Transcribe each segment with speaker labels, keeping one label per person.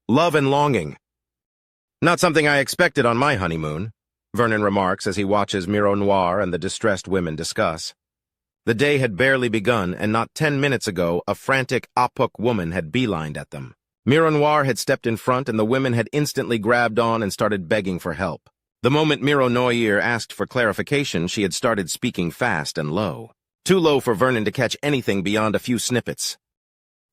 Speaker 1: Love and longing. Not something I expected on my honeymoon, Vernon remarks as he watches Miro Noir and the distressed women discuss. The day had barely begun, and not 10 minutes ago, a frantic Apuk woman had beelined at them. Miro Noir had stepped in front, and the women had instantly grabbed on and started begging for help. The moment Miro Noir asked for clarification, she had started speaking fast and low. Too low for Vernon to catch anything beyond a few snippets.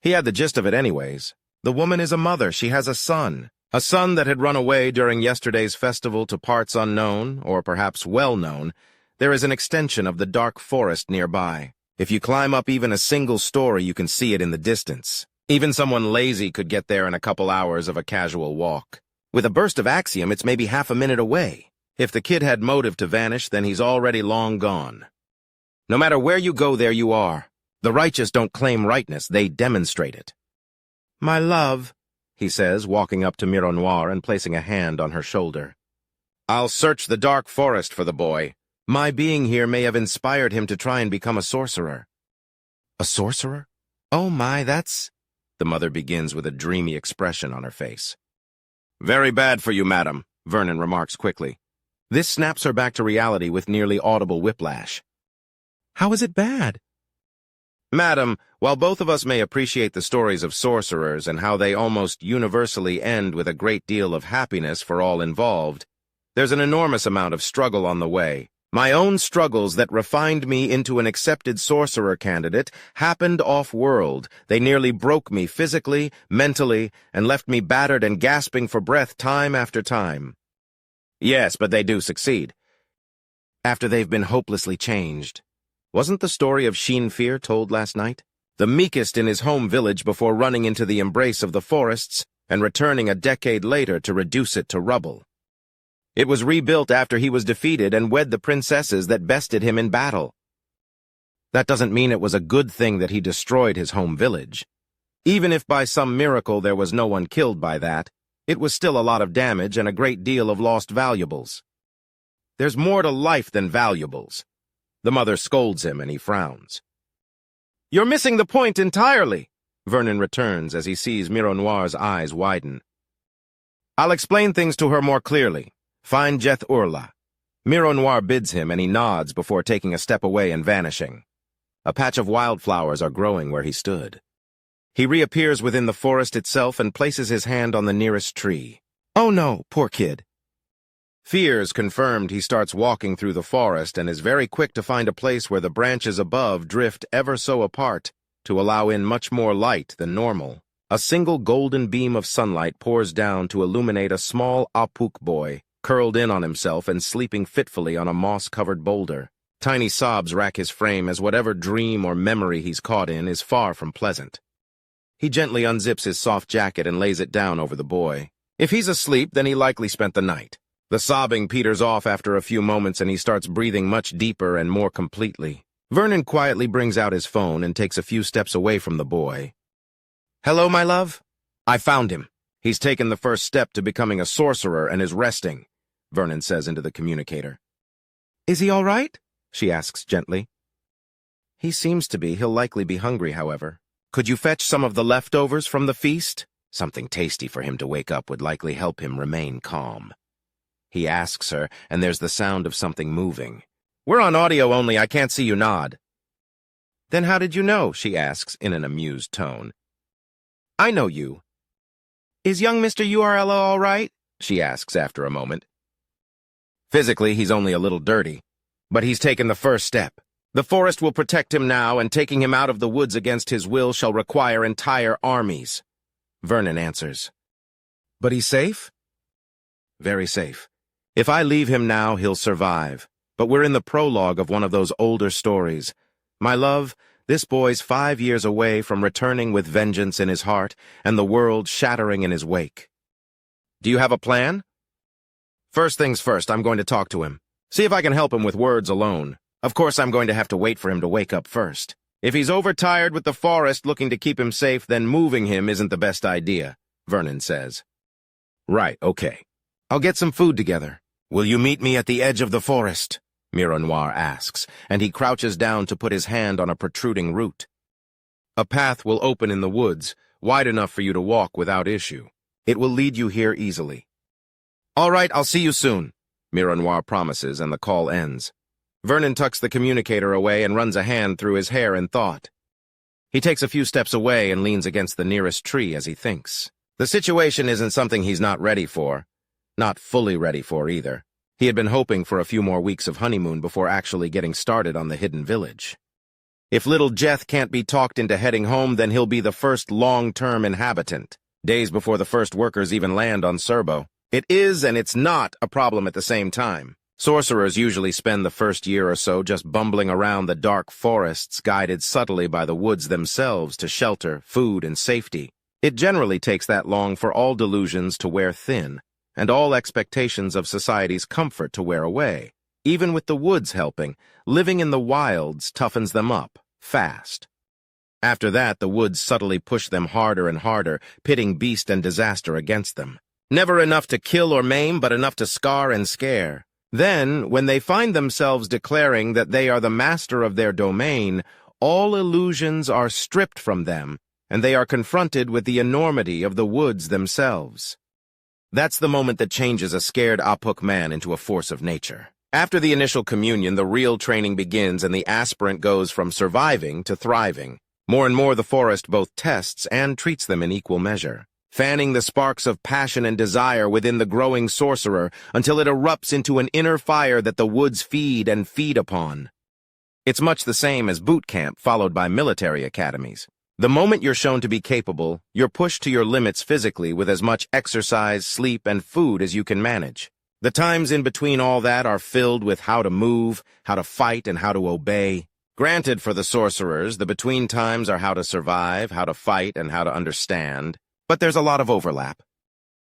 Speaker 1: He had the gist of it anyways. The woman is a mother. She has a son. A son that had run away during yesterday's festival to parts unknown, or perhaps well-known. There is an extension of the dark forest nearby. If you climb up even a single story, you can see it in the distance. Even someone lazy could get there in a couple hours of a casual walk. With a burst of axiom, it's maybe half a minute away. If the kid had motive to vanish, then he's already long gone. No matter where you go, there you are. The righteous don't claim rightness, they demonstrate it. "My love," he says, walking up to Miro Noir and placing a hand on her shoulder. "I'll search the dark forest for the boy. My being here may have inspired him to try and become a sorcerer." "A sorcerer? Oh my, that's—" The mother begins with a dreamy expression on her face. "Very bad for you, madam," Vernon remarks quickly. This snaps her back to reality with nearly audible whiplash. "How is it bad?" "Madam, while both of us may appreciate the stories of sorcerers and how they almost universally end with a great deal of happiness for all involved, there's an enormous amount of struggle on the way. My own struggles that refined me into an accepted sorcerer candidate happened off-world. They nearly broke me physically, mentally, and left me battered and gasping for breath time after time. Yes, but they do succeed. After they've been hopelessly changed. Wasn't the story of Sheen Fear told last night? The meekest in his home village before running into the embrace of the forests and returning a decade later to reduce it to rubble. It was rebuilt after he was defeated and wed the princesses that bested him in battle. That doesn't mean it was a good thing that he destroyed his home village. Even if by some miracle there was no one killed by that, it was still a lot of damage and a great deal of lost valuables. There's more to life than valuables. The mother scolds him and he frowns. "You're missing the point entirely," Vernon returns as he sees Miro Noir's eyes widen. "I'll explain things to her more clearly. Find Jeth Urla." Miro Noir bids him and he nods before taking a step away and vanishing. A patch of wildflowers are growing where he stood. He reappears within the forest itself and places his hand on the nearest tree. "Oh no, poor kid." Fears confirmed, he starts walking through the forest and is very quick to find a place where the branches above drift ever so apart to allow in much more light than normal. A single golden beam of sunlight pours down to illuminate a small Apuk boy, curled in on himself and sleeping fitfully on a moss-covered boulder. Tiny sobs rack his frame as whatever dream or memory he's caught in is far from pleasant. He gently unzips his soft jacket and lays it down over the boy. If he's asleep, then he likely spent the night. The sobbing peters off after a few moments and he starts breathing much deeper and more completely. Vernon quietly brings out his phone and takes a few steps away from the boy. "Hello, my love? I found him. He's taken the first step to becoming a sorcerer and is resting," Vernon says into the communicator. "Is he all right?" she asks gently. "He seems to be. He'll likely be hungry, however. Could you fetch some of the leftovers from the feast? Something tasty for him to wake up would likely help him remain calm." He asks her, and there's the sound of something moving. "We're on audio only. I can't see you nod." "Then how did you know?" she asks in an amused tone. "I know you." "Is young Mr. URLO all right?" she asks after a moment. "Physically, he's only a little dirty, but he's taken the first step. The forest will protect him now, and taking him out of the woods against his will shall require entire armies," Vernon answers. "But he's safe?" "Very safe. If I leave him now, he'll survive. But we're in the prologue of one of those older stories. My love, this boy's 5 years away from returning with vengeance in his heart and the world shattering in his wake. Do you have a plan?" "First things first, I'm going to talk to him. See if I can help him with words alone. Of course, I'm going to have to wait for him to wake up first. If he's overtired with the forest looking to keep him safe, then moving him isn't the best idea," Vernon says. "Right, okay. I'll get some food together. Will you meet me at the edge of the forest?" Miro Noir asks, and he crouches down to put his hand on a protruding root. A path will open in the woods, wide enough for you to walk without issue. It will lead you here easily. All right, I'll see you soon, Mironoir promises, and the call ends. Vernon tucks the communicator away and runs a hand through his hair in thought. He takes a few steps away and leans against the nearest tree as he thinks. The situation isn't something he's not ready for. Not fully ready for, either. He had been hoping for a few more weeks of honeymoon before actually getting started on the hidden village. If little Jeth can't be talked into heading home, then he'll be the first long-term inhabitant, days before the first workers even land on Serbo. It is and it's not a problem at the same time. Sorcerers usually spend the first year or so just bumbling around the dark forests, guided subtly by the woods themselves to shelter, food, and safety. It generally takes that long for all delusions to wear thin, and all expectations of society's comfort to wear away. Even with the woods helping, living in the wilds toughens them up, fast. After that, the woods subtly push them harder and harder, pitting beast and disaster against them. Never enough to kill or maim, but enough to scar and scare. Then, when they find themselves declaring that they are the master of their domain, all illusions are stripped from them, and they are confronted with the enormity of the woods themselves. That's the moment that changes a scared Apuk man into a force of nature. After the initial communion, the real training begins, and the aspirant goes from surviving to thriving. More and more the forest both tests and treats them in equal measure, fanning the sparks of passion and desire within the growing sorcerer until it erupts into an inner fire that the woods feed and feed upon. It's much the same as boot camp followed by military academies. The moment you're shown to be capable, you're pushed to your limits physically with as much exercise, sleep, and food as you can manage. The times in between all that are filled with how to move, how to fight, and how to obey. Granted, for the sorcerers, the between times are how to survive, how to fight, and how to understand. But there's a lot of overlap.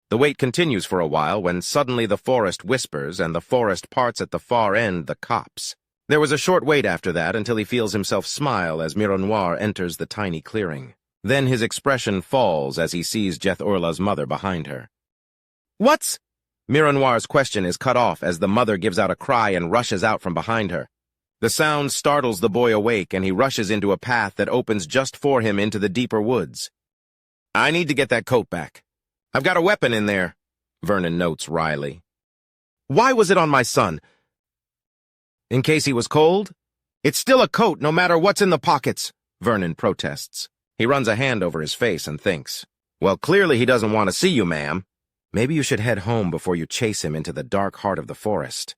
Speaker 1: The wait continues for a while when suddenly the forest whispers and the forest parts at the far end the copse. There was a short wait after that until he feels himself smile as Mironoir enters the tiny clearing. Then his expression falls as he sees Jeth Urla's mother behind her. "What's—" Mironoir's question is cut off as the mother gives out a cry and rushes out from behind her. The sound startles the boy awake and he rushes into a path that opens just for him into the deeper woods. "I need to get that coat back. I've got a weapon in there," Vernon notes wryly. "Why was it on my son? In case he was cold? It's still a coat no matter what's in the pockets," Vernon protests. He runs a hand over his face and thinks, "Well, clearly he doesn't want to see you, ma'am. Maybe you should head home before you chase him into the dark heart of the forest."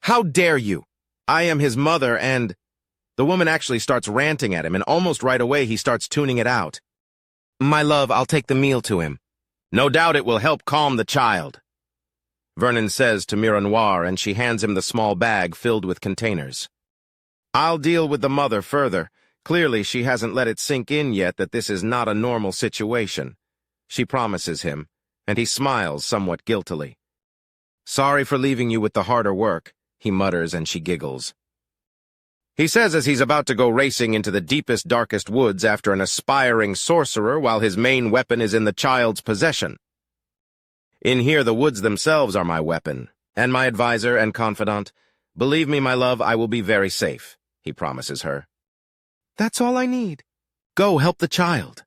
Speaker 1: "How dare you? I am his mother and—" The woman actually starts ranting at him, and almost right away he starts tuning it out. "My love, I'll take the meal to him. No doubt it will help calm the child," Vernon says to Mironoir, and she hands him the small bag filled with containers. "I'll deal with the mother further. Clearly she hasn't let it sink in yet that this is not a normal situation," she promises him, and he smiles somewhat guiltily. "Sorry for leaving you with the harder work," he mutters, and she giggles. He says as he's about to go racing into the deepest, darkest woods after an aspiring sorcerer while his main weapon is in the child's possession. "In here the woods themselves are my weapon, and my advisor and confidant. Believe me, my love, I will be very safe," he promises her. "That's all I need. Go help the child."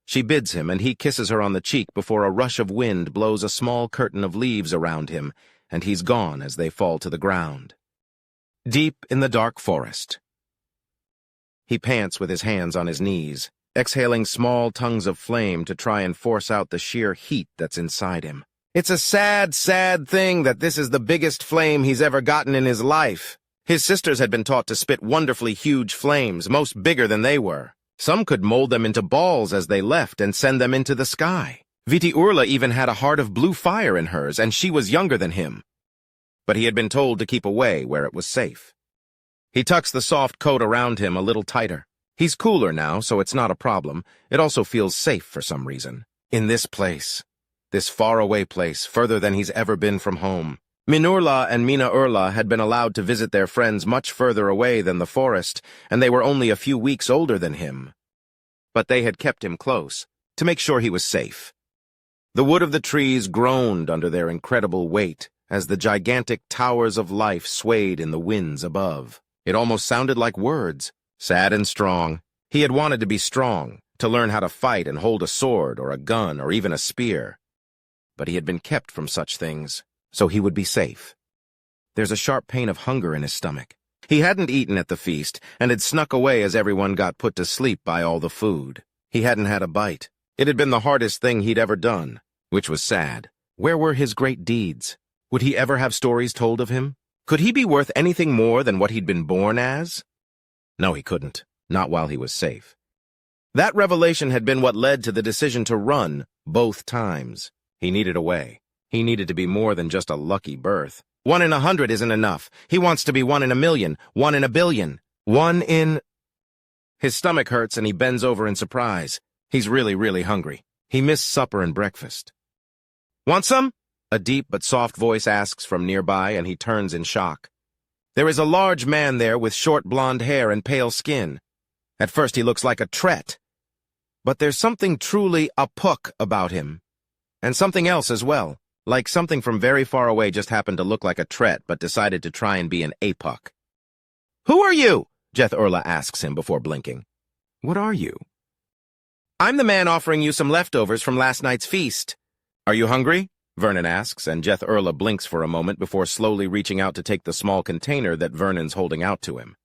Speaker 1: She bids him, and he kisses her on the cheek before a rush of wind blows a small curtain of leaves around him, and he's gone as they fall to the ground. Deep in the dark forest. He pants with his hands on his knees, exhaling small tongues of flame to try and force out the sheer heat that's inside him. It's a sad, sad thing that this is the biggest flame he's ever gotten in his life. His sisters had been taught to spit wonderfully huge flames, most bigger than they were. Some could mold them into balls as they left and send them into the sky. Viti Urla even had a heart of blue fire in hers, and she was younger than him. But he had been told to keep away where it was safe. He tucks the soft coat around him a little tighter. He's cooler now, so it's not a problem. It also feels safe for some reason. In this place. This faraway place, further than he's ever been from home. Minurla and Mina Urla had been allowed to visit their friends much further away than the forest, and they were only a few weeks older than him. But they had kept him close, to make sure he was safe. The wood of the trees groaned under their incredible weight, as the gigantic towers of life swayed in the winds above. It almost sounded like words, sad and strong. He had wanted to be strong, to learn how to fight and hold a sword or a gun or even a spear. But he had been kept from such things, so he would be safe. There's a sharp pain of hunger in his stomach. He hadn't eaten at the feast and had snuck away as everyone got put to sleep by all the food. He hadn't had a bite. It had been the hardest thing he'd ever done, which was sad. Where were his great deeds? Would he ever have stories told of him? Could he be worth anything more than what he'd been born as? No, he couldn't. Not while he was safe. That revelation had been what led to the decision to run both times. He needed a way. He needed to be more than just a lucky birth. 1 in 100 isn't enough. He wants to be 1 in a million, 1 in a billion, 1 in... His stomach hurts and he bends over in surprise. He's really, really hungry. He missed supper and breakfast. Want some? A deep but soft voice asks from nearby, and he turns in shock. There is a large man there with short blonde hair and pale skin. At first he looks like a Tret. But there's something truly apuck about him. And something else as well. Like something from very far away just happened to look like a Tret, but decided to try and be an apuck. Who are you? Jeth Urla asks him before blinking. What are you? I'm the man offering you some leftovers from last night's feast. Are you hungry? Vernon asks, and Jeth Urla blinks for a moment before slowly reaching out to take the small container that Vernon's holding out to him.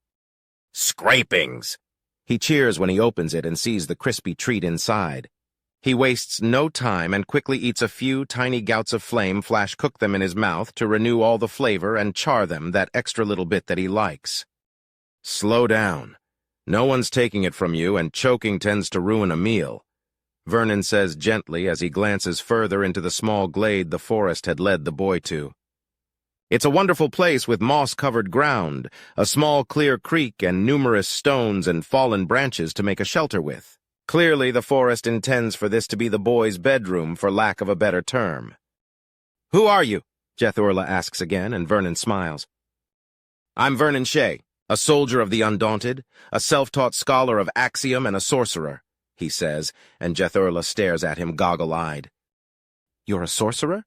Speaker 1: Scrapings! He cheers when he opens it and sees the crispy treat inside. He wastes no time and quickly eats a few tiny gouts of flame, flash-cook them in his mouth to renew all the flavor and char them that extra little bit that he likes. Slow down. No one's taking it from you, and choking tends to ruin a meal, Vernon says gently as he glances further into the small glade the forest had led the boy to. It's a wonderful place with moss-covered ground, a small clear creek, and numerous stones and fallen branches to make a shelter with. Clearly, the forest intends for this to be the boy's bedroom, for lack of a better term. Who are you? Jeth Urla asks again, and Vernon smiles. I'm Vernon Shea, a soldier of the Undaunted, a self-taught scholar of axiom and a sorcerer, he says, and Jeth Urla stares at him goggle-eyed. You're a sorcerer?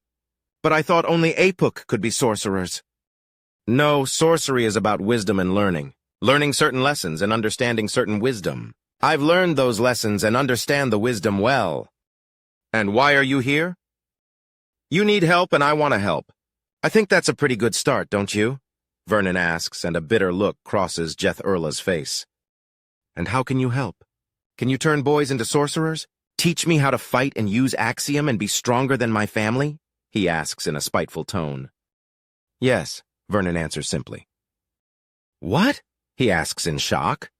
Speaker 1: But I thought only Apuk could be sorcerers. No, sorcery is about wisdom and learning certain lessons and understanding certain wisdom. I've learned those lessons and understand the wisdom well. And why are you here? You need help and I want to help. I think that's a pretty good start, don't you? Vernon asks, and a bitter look crosses Jeth Urla's face. And how can you help? Can you turn boys into sorcerers? Teach me how to fight and use axiom and be stronger than my family? He asks in a spiteful tone. Yes, Vernon answers simply. What? He asks in shock.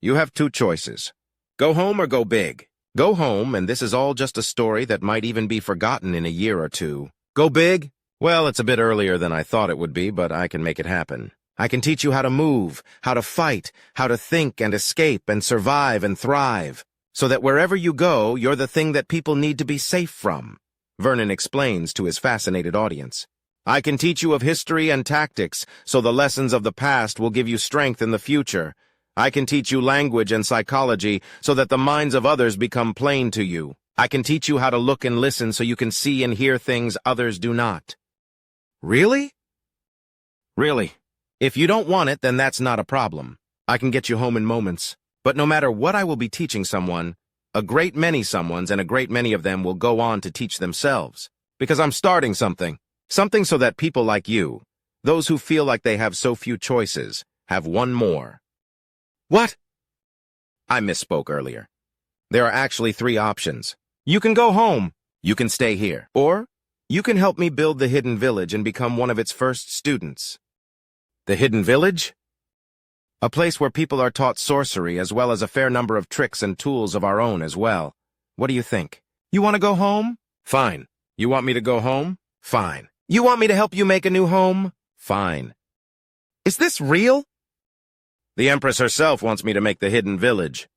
Speaker 1: You have 2 choices. Go home or go big. Go home, and this is all just a story that might even be forgotten in a year or 2. Go big? Well, it's a bit earlier than I thought it would be, but I can make it happen. I can teach you how to move, how to fight, how to think and escape and survive and thrive, so that wherever you go, you're the thing that people need to be safe from, Vernon explains to his fascinated audience. I can teach you of history and tactics, so the lessons of the past will give you strength in the future. I can teach you language and psychology, so that the minds of others become plain to you. I can teach you how to look and listen so you can see and hear things others do not. Really? Really. If you don't want it, then that's not a problem. I can get you home in moments. But no matter what I will be teaching someone, a great many someones and a great many of them will go on to teach themselves. Because I'm starting something. Something so that people like you, those who feel like they have so few choices, have one more. What? I misspoke earlier. There are actually 3 options. You can go home, you can stay here, or you can help me build the Hidden Village and become one of its first students. The Hidden Village? A place where people are taught sorcery as well as a fair number of tricks and tools of our own as well. What do you think? You want to go home? Fine. You want me to go home? Fine. You want me to help you make a new home? Fine. Is this real? The Empress herself wants me to make the Hidden Village.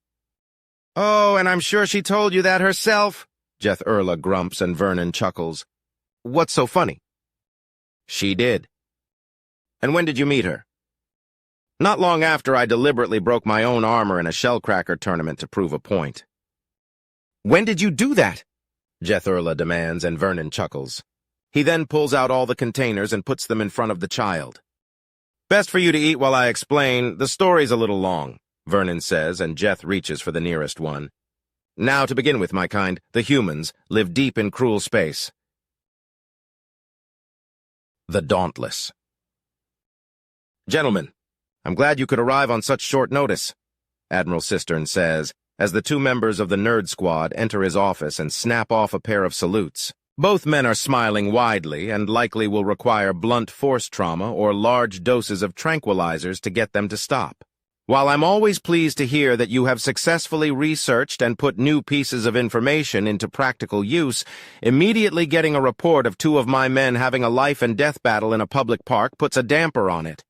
Speaker 1: Oh, and I'm sure she told you that herself, Jeth Urla grumps and Vernon chuckles. What's so funny? She did. And when did you meet her? Not long after I deliberately broke my own armor in a shellcracker tournament to prove a point. When did you do that? Jeth Urla demands, and Vernon chuckles. He then pulls out all the containers and puts them in front of the child. Best for you to eat while I explain. The story's a little long, Vernon says, and Jeth reaches for the nearest one. Now, to begin with, my kind, the humans live deep in cruel space. The Dauntless. Gentlemen, I'm glad you could arrive on such short notice, Admiral Cistern says, as the two members of the Nerd Squad enter his office and snap off a pair of salutes. Both men are smiling widely and likely will require blunt force trauma or large doses of tranquilizers to get them to stop. While I'm always pleased to hear that you have successfully researched and put new pieces of information into practical use, immediately getting a report of two of my men having a life-and-death battle in a public park puts a damper on it.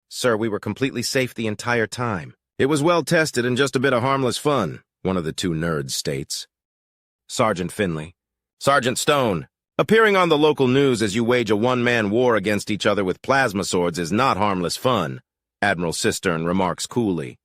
Speaker 1: Sir, we were completely safe the entire time. It was well tested and just a bit of harmless fun, one of the two nerds states. Sergeant Finley. Sergeant Stone, appearing on the local news as you wage a one-man war against each other with plasma swords is not harmless fun, Admiral Cistern remarks coolly.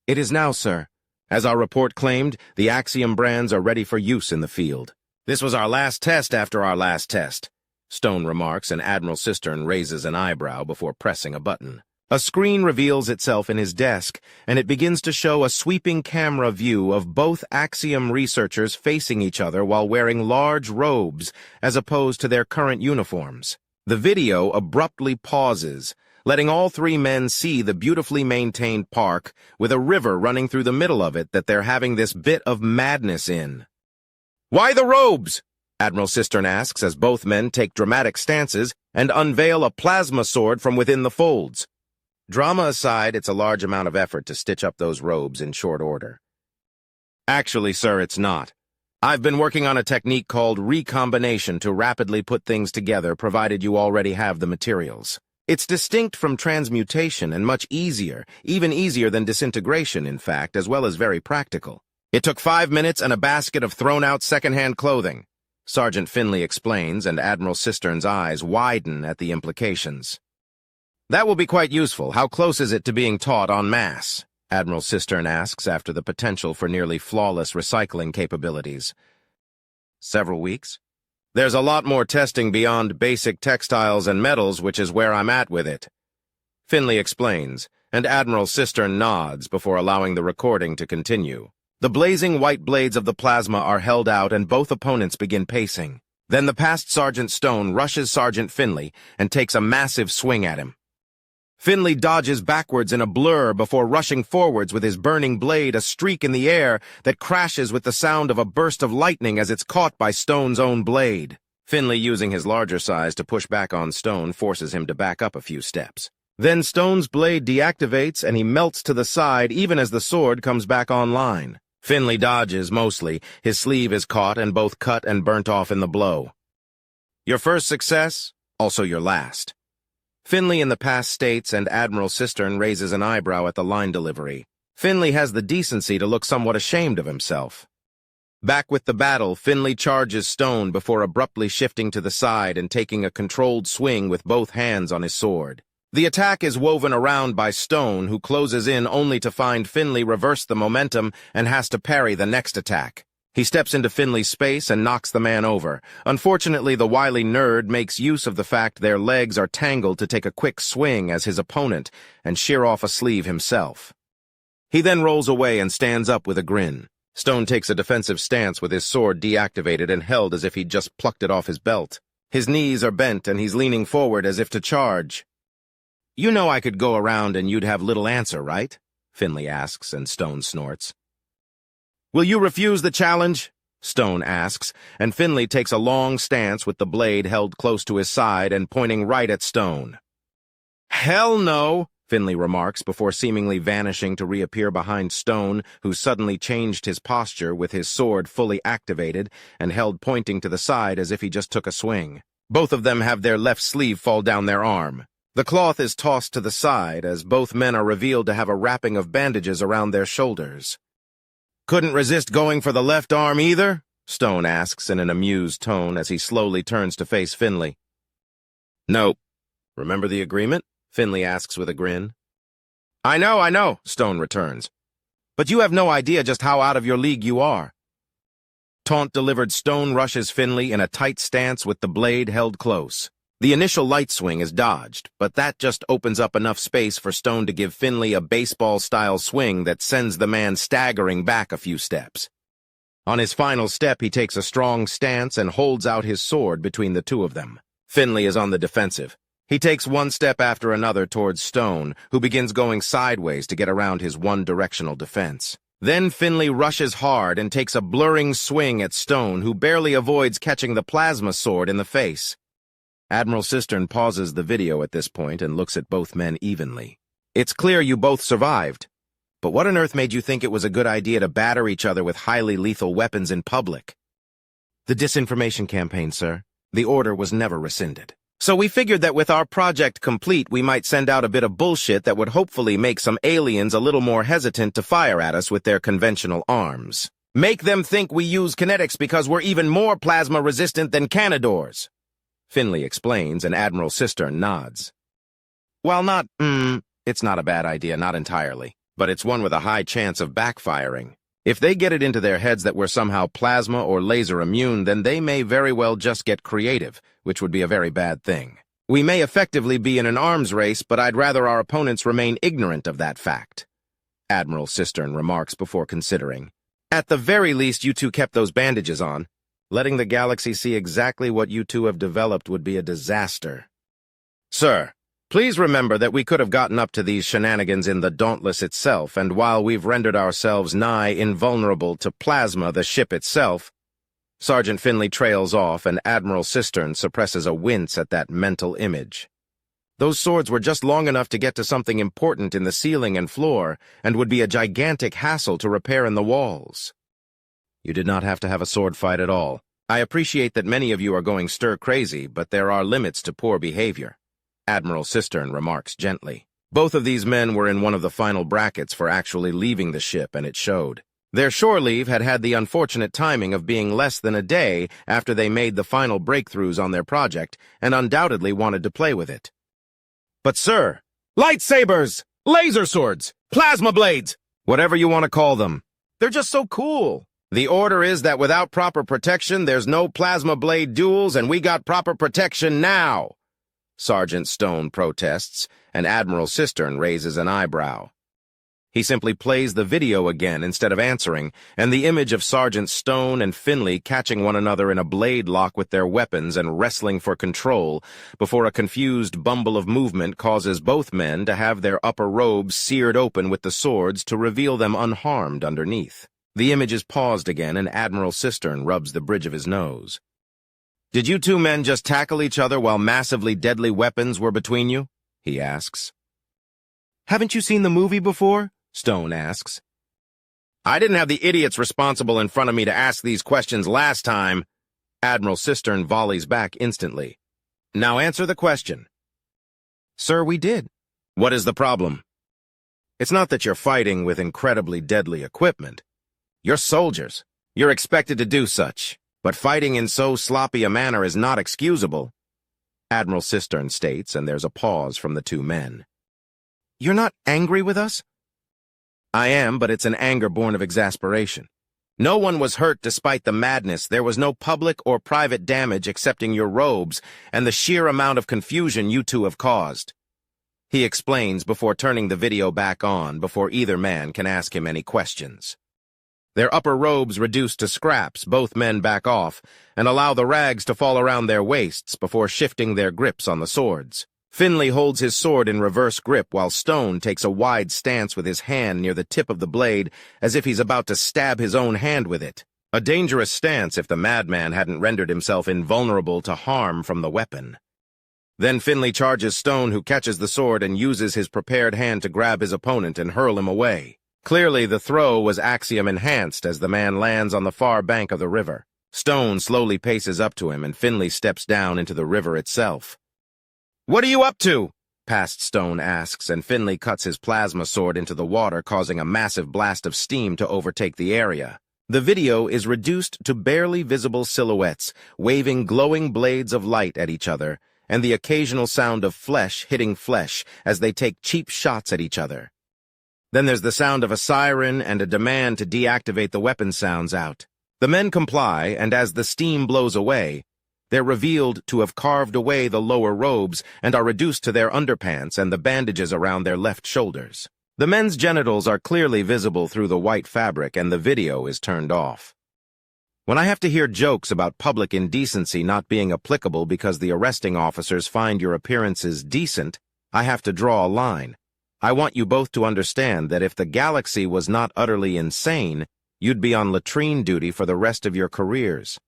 Speaker 1: It is now, sir. As our report claimed, the Axiom brands are ready for use in the field. This was our last test after our last test, Stone remarks, and Admiral Cistern raises an eyebrow before pressing a button. A screen reveals itself in his desk, and it begins to show a sweeping camera view of both Axiom researchers facing each other while wearing large robes as opposed to their current uniforms. The video abruptly pauses, letting all three men see the beautifully maintained park with a river running through the middle of it that they're having this bit of madness in. "Why the robes?" Admiral Cistern asks as both men take dramatic stances and unveil a plasma sword from within the folds. Drama aside, it's a large amount of effort to stitch up those robes in short order. Actually, sir, it's not. I've been working on a technique called recombination to rapidly put things together, provided you already have the materials. It's distinct from transmutation and much easier, even easier than disintegration, in fact, as well as very practical. It took 5 minutes and a basket of thrown-out second-hand clothing, Sergeant Finley explains, and Admiral Cistern's eyes widen at the implications. That will be quite useful. How close is it to being taught en masse? Admiral Cistern asks after the potential for nearly flawless recycling capabilities. Several weeks? There's a lot more testing beyond basic textiles and metals, which is where I'm at with it. Finley explains, and Admiral Cistern nods before allowing the recording to continue. The blazing white blades of the plasma are held out and both opponents begin pacing. Then the past Sergeant Stone rushes Sergeant Finley and takes a massive swing at him. Finley dodges backwards in a blur before rushing forwards with his burning blade a streak in the air that crashes with the sound of a burst of lightning as it's caught by Stone's own blade. Finley, using his larger size to push back on Stone, forces him to back up a few steps. Then Stone's blade deactivates and he melts to the side even as the sword comes back online. Finley dodges mostly. His sleeve is caught and both cut and burnt off in the blow. Your first success, also your last. Finley in the past states, and Admiral Cistern raises an eyebrow at the line delivery. Finley has the decency to look somewhat ashamed of himself. Back with the battle, Finley charges Stone before abruptly shifting to the side and taking a controlled swing with both hands on his sword. The attack is woven around by Stone, who closes in only to find Finley reverse the momentum and has to parry the next attack. He steps into Finley's space and knocks the man over. Unfortunately, the wily nerd makes use of the fact their legs are tangled to take a quick swing as his opponent and shear off a sleeve himself. He then rolls away and stands up with a grin. Stone takes a defensive stance with his sword deactivated and held as if he'd just plucked it off his belt. His knees are bent and he's leaning forward as if to charge. "You know I could go around and you'd have little answer, right?" Finley asks, and Stone snorts. "Will you refuse the challenge?" Stone asks, and Finley takes a long stance with the blade held close to his side and pointing right at Stone. "Hell no," Finley remarks before seemingly vanishing to reappear behind Stone, who suddenly changed his posture with his sword fully activated and held pointing to the side as if he just took a swing. Both of them have their left sleeve fall down their arm. The cloth is tossed to the side as both men are revealed to have a wrapping of bandages around their shoulders. "Couldn't resist going for the left arm either?" Stone asks in an amused tone as he slowly turns to face Finley. "Nope. Remember the agreement?" Finley asks with a grin. I know, Stone returns. "But you have no idea just how out of your league you are." Taunt-delivered Stone rushes Finley in a tight stance with the blade held close. The initial light swing is dodged, but that just opens up enough space for Stone to give Finley a baseball-style swing that sends the man staggering back a few steps. On his final step, he takes a strong stance and holds out his sword between the two of them. Finley is on the defensive. He takes one step after another towards Stone, who begins going sideways to get around his one-directional defense. Then Finley rushes hard and takes a blurring swing at Stone, who barely avoids catching the plasma sword in the face. Admiral Cistern pauses the video at this point and looks at both men evenly. It's clear you both survived, but what on earth made you think it was a good idea to batter each other with highly lethal weapons in public? The disinformation campaign, sir. The order was never rescinded. So we figured that with our project complete, we might send out a bit of bullshit that would hopefully make some aliens a little more hesitant to fire at us with their conventional arms. Make them think we use kinetics because we're even more plasma-resistant than Canadors. Finley explains, and Admiral Cistern nods. Well, it's not a bad idea, not entirely, but it's one with a high chance of backfiring. If they get it into their heads that we're somehow plasma or laser immune, then they may very well just get creative, which would be a very bad thing. We may effectively be in an arms race, but I'd rather our opponents remain ignorant of that fact. Admiral Cistern remarks before considering. At the very least, you two kept those bandages on. Letting the galaxy see exactly what you two have developed would be a disaster. Sir, please remember that we could have gotten up to these shenanigans in the Dauntless itself, and while we've rendered ourselves nigh invulnerable to plasma, the ship itself, Sergeant Finley trails off, and Admiral Cistern suppresses a wince at that mental image. Those swords were just long enough to get to something important in the ceiling and floor, and would be a gigantic hassle to repair in the walls. You did not have to have a sword fight at all. I appreciate that many of you are going stir-crazy, but there are limits to poor behavior. Admiral Cistern remarks gently. Both of these men were in one of the final brackets for actually leaving the ship, and it showed. Their shore leave had had the unfortunate timing of being less than a day after they made the final breakthroughs on their project, and undoubtedly wanted to play with it. But sir, lightsabers, laser swords, plasma blades, whatever you want to call them, they're just so cool. The order is that without proper protection, there's no plasma blade duels, and we got proper protection now. Sergeant Stone protests, and Admiral Cistern raises an eyebrow. He simply plays the video again instead of answering, and the image of Sergeant Stone and Finley catching one another in a blade lock with their weapons and wrestling for control before a confused bumble of movement causes both men to have their upper robes seared open with the swords to reveal them unharmed underneath. The image is paused again, and Admiral Cistern rubs the bridge of his nose. Did you two men just tackle each other while massively deadly weapons were between you? He asks. Haven't you seen the movie before? Stone asks. I didn't have the idiots responsible in front of me to ask these questions last time. Admiral Cistern volleys back instantly. Now answer the question. Sir, we did. What is the problem? It's not that you're fighting with incredibly deadly equipment. You're soldiers. You're expected to do such. But fighting in so sloppy a manner is not excusable. Admiral Cistern states, and there's a pause from the two men. You're not angry with us? I am, but it's an anger born of exasperation. No one was hurt despite the madness. There was no public or private damage excepting your robes and the sheer amount of confusion you two have caused. He explains before turning the video back on before either man can ask him any questions. Their upper robes reduced to scraps, both men back off and allow the rags to fall around their waists before shifting their grips on the swords. Finley holds his sword in reverse grip while Stone takes a wide stance with his hand near the tip of the blade as if he's about to stab his own hand with it. A dangerous stance if the madman hadn't rendered himself invulnerable to harm from the weapon. Then Finley charges Stone, who catches the sword and uses his prepared hand to grab his opponent and hurl him away. Clearly, the throw was axiom-enhanced as the man lands on the far bank of the river. Stone slowly paces up to him, and Finley steps down into the river itself. What are you up to? Past Stone asks, and Finley cuts his plasma sword into the water, causing a massive blast of steam to overtake the area. The video is reduced to barely visible silhouettes, waving glowing blades of light at each other, and the occasional sound of flesh hitting flesh as they take cheap shots at each other. Then there's the sound of a siren and a demand to deactivate the weapon sounds out. The men comply, and as the steam blows away, They're revealed to have carved away the lower robes and are reduced to their underpants and the bandages around their left shoulders. The men's genitals are clearly visible through the white fabric and the video is turned off. When I have to hear jokes about public indecency not being applicable because the arresting officers find your appearances decent, I have to draw a line. I want you both to understand that if the galaxy was not utterly insane, you'd be on latrine duty for the rest of your careers.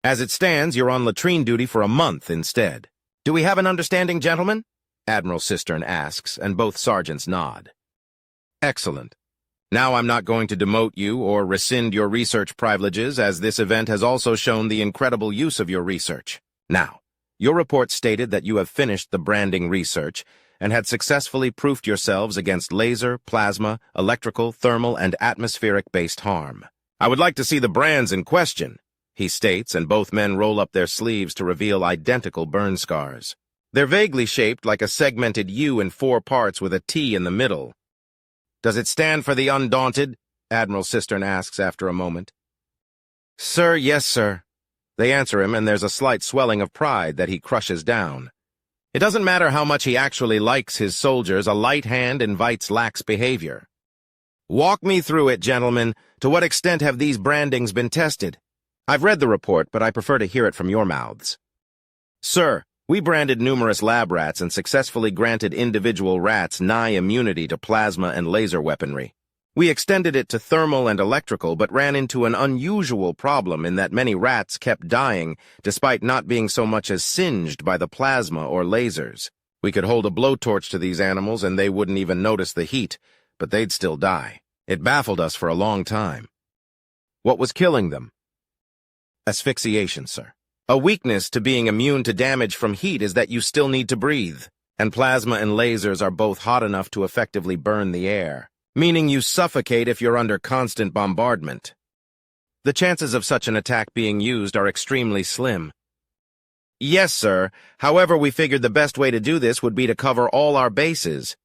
Speaker 1: As it stands, you're on latrine duty for a month instead. Do we have an understanding, gentlemen? Admiral Cistern asks, and both sergeants nod. Excellent. Now I'm not going to demote you or rescind your research privileges, as this event has also shown the incredible use of your research. Now, your report stated that you have finished the branding research and had successfully proofed yourselves against laser, plasma, electrical, thermal, and atmospheric-based harm. I would like to see the brands in question, he states, and both men roll up their sleeves to reveal identical burn scars. They're vaguely shaped like a segmented U in 4 parts with a T in the middle. Does it stand for the undaunted? Admiral Cistern asks after a moment. Sir, yes, sir. They answer him, and there's a slight swelling of pride that he crushes down. It doesn't matter how much he actually likes his soldiers, a light hand invites lax behavior. Walk me through it, gentlemen. To what extent have these brandings been tested? I've read the report, but I prefer to hear it from your mouths. Sir, we branded numerous lab rats and successfully granted individual rats nigh immunity to plasma and laser weaponry. We extended it to thermal and electrical, but ran into an unusual problem in that many rats kept dying despite not being so much as singed by the plasma or lasers. We could hold a blowtorch to these animals and they wouldn't even notice the heat, but they'd still die. It baffled us for a long time. What was killing them? Asphyxiation, sir. A weakness to being immune to damage from heat is that you still need to breathe, and plasma and lasers are both hot enough to effectively burn the air, meaning you suffocate if you're under constant bombardment. The chances of such an attack being used are extremely slim. Yes, sir. However, we figured the best way to do this would be to cover all our bases.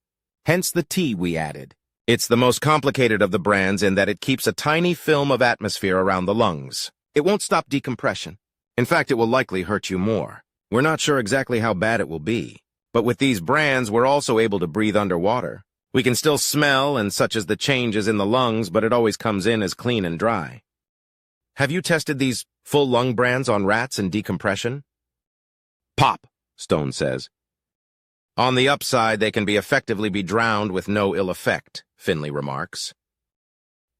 Speaker 1: Hence the T we added. It's the most complicated of the brands in that it keeps a tiny film of atmosphere around the lungs. It won't stop decompression. In fact, it will likely hurt you more. We're not sure exactly how bad it will be, but with these brands, we're also able to breathe underwater. We can still smell and such as the changes in the lungs, but it always comes in as clean and dry. Have you tested these full lung brands on rats in decompression? Pop, Stone says. On the upside, they can effectively be drowned with no ill effect, Finley remarks.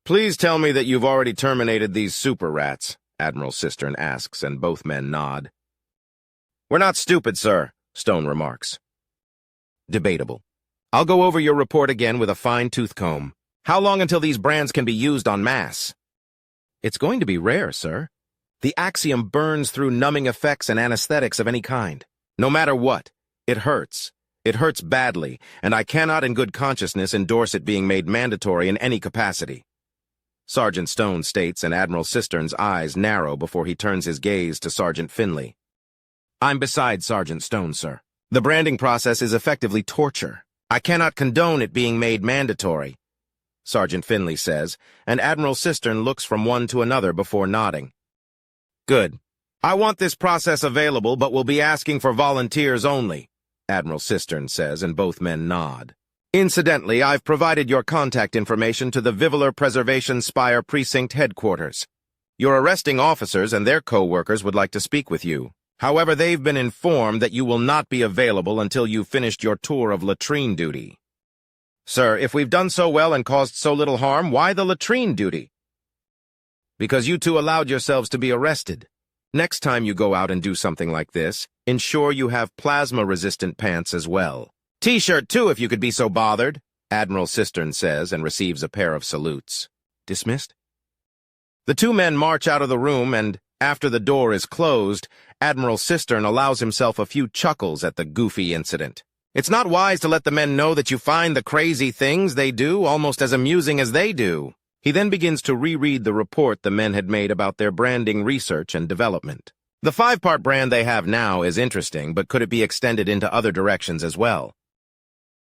Speaker 1: Please tell me that you've already terminated these super rats, Admiral Cistern asks, and both men nod. We're not stupid, sir, Stone remarks. Debatable. I'll go over your report again with a fine-tooth comb. How long until these brands can be used en masse? It's going to be rare, sir. The axiom burns through numbing effects and anesthetics of any kind. No matter what, it hurts. It hurts badly, and I cannot in good consciousness endorse it being made mandatory in any capacity. Sergeant Stone states, and Admiral Cistern's eyes narrow before he turns his gaze to Sergeant Finley. I'm beside Sergeant Stone, sir. The branding process is effectively torture. I cannot condone it being made mandatory, Sergeant Finley says, and Admiral Cistern looks from one to another before nodding. Good. I want this process available, but will be asking for volunteers only, Admiral Cistern says, and both men nod. Incidentally, I've provided your contact information to the Viveler Preservation Spire Precinct Headquarters. Your arresting officers and their co-workers would like to speak with you. However, they've been informed that you will not be available until you've finished your tour of latrine duty. Sir, if we've done so well and caused so little harm, why the latrine duty? Because you two allowed yourselves to be arrested. Next time you go out and do something like this, ensure you have plasma-resistant pants as well. T-shirt, too, if you could be so bothered, Admiral Cistern says and receives a pair of salutes. Dismissed? The two men march out of the room and, after the door is closed, Admiral Cistern allows himself a few chuckles at the goofy incident. It's not wise to let the men know that you find the crazy things they do almost as amusing as they do. He then begins to reread the report the men had made about their branding research and development. The 5-part brand they have now is interesting, but could it be extended into other directions as well?